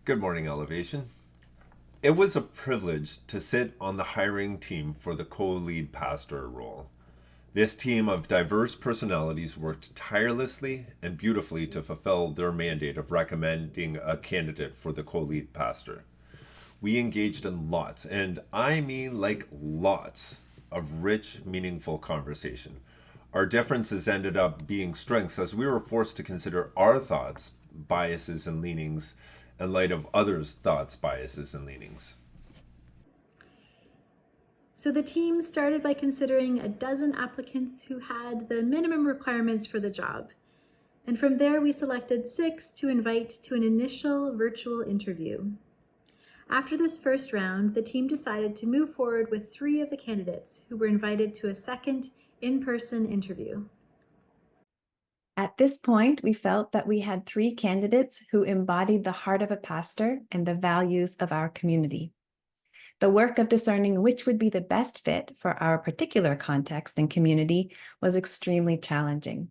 Good morning, Elevation. It was a privilege to sit on the hiring team for the co-lead pastor role. This team of diverse personalities worked tirelessly and beautifully to fulfill their mandate of recommending a candidate for the co-lead pastor. We engaged in lots, and I mean like lots, of rich, meaningful conversation. Our differences ended up being strengths as we were forced to consider our thoughts, biases, and leanings in light of others' thoughts, biases, and leanings. So the team started by considering a dozen applicants who had the minimum requirements for the job. And from there, we selected 6 to invite to an initial virtual interview. After this first round, the team decided to move forward with 3 of the candidates who were invited to a second in-person interview. At this point, we felt that we had 3 candidates who embodied the heart of a pastor and the values of our community. The work of discerning which would be the best fit for our particular context and community was extremely challenging.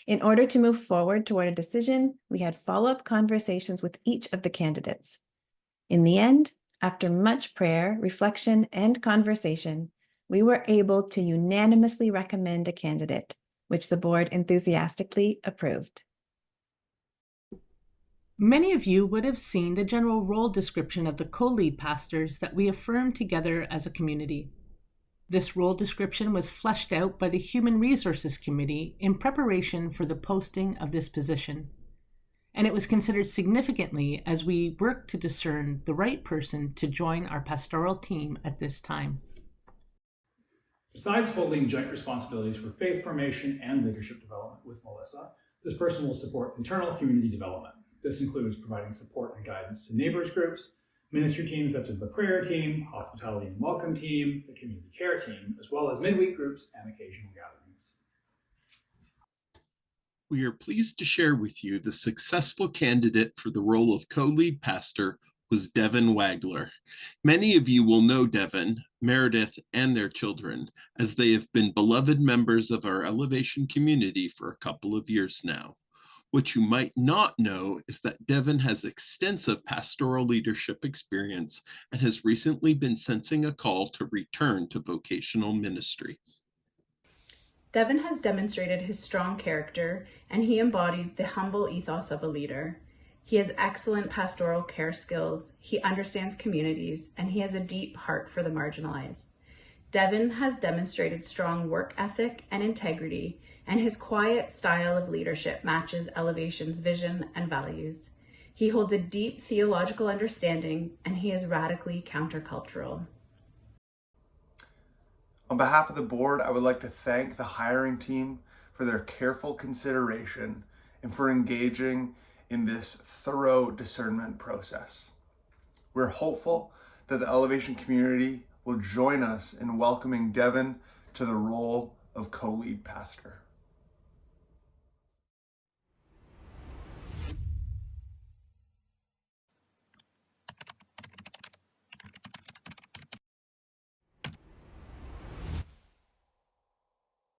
In order to move forward toward a decision, we had follow-up conversations with each of the candidates. In the end, after much prayer, reflection, and conversation, we were able to unanimously recommend a candidate, which the board enthusiastically approved. Many of you would have seen the general role description of the co-lead pastors that we affirmed together as a community. This role description was fleshed out by the Human Resources Committee in preparation for the posting of this position, and it was considered significantly as we worked to discern the right person to join our pastoral team at this time. Besides holding joint responsibilities for faith formation and leadership development with Melissa, this person will support internal community development. This includes providing support and guidance to neighbors groups, ministry teams such as the prayer team, hospitality and welcome team, the community care team, as well as midweek groups and occasional gatherings. We are pleased to share with you the successful candidate for the role of co-lead pastor was Devon Wagler. Many of you will know Devon, Meredith, and their children, as they have been beloved members of our Elevation community for a couple of years now. What you might not know is that Devon has extensive pastoral leadership experience and has recently been sensing a call to return to vocational ministry. Devon has demonstrated his strong character, and he embodies the humble ethos of a leader. He has excellent pastoral care skills, he understands communities, and he has a deep heart for the marginalized. Devon has demonstrated strong work ethic and integrity, and his quiet style of leadership matches Elevation's vision and values. He holds a deep theological understanding, and he is radically countercultural. On behalf of the board, I would like to thank the hiring team for their careful consideration and for engaging in this thorough discernment process. We're hopeful that the Elevation community will join us in welcoming Devon to the role of co-lead pastor.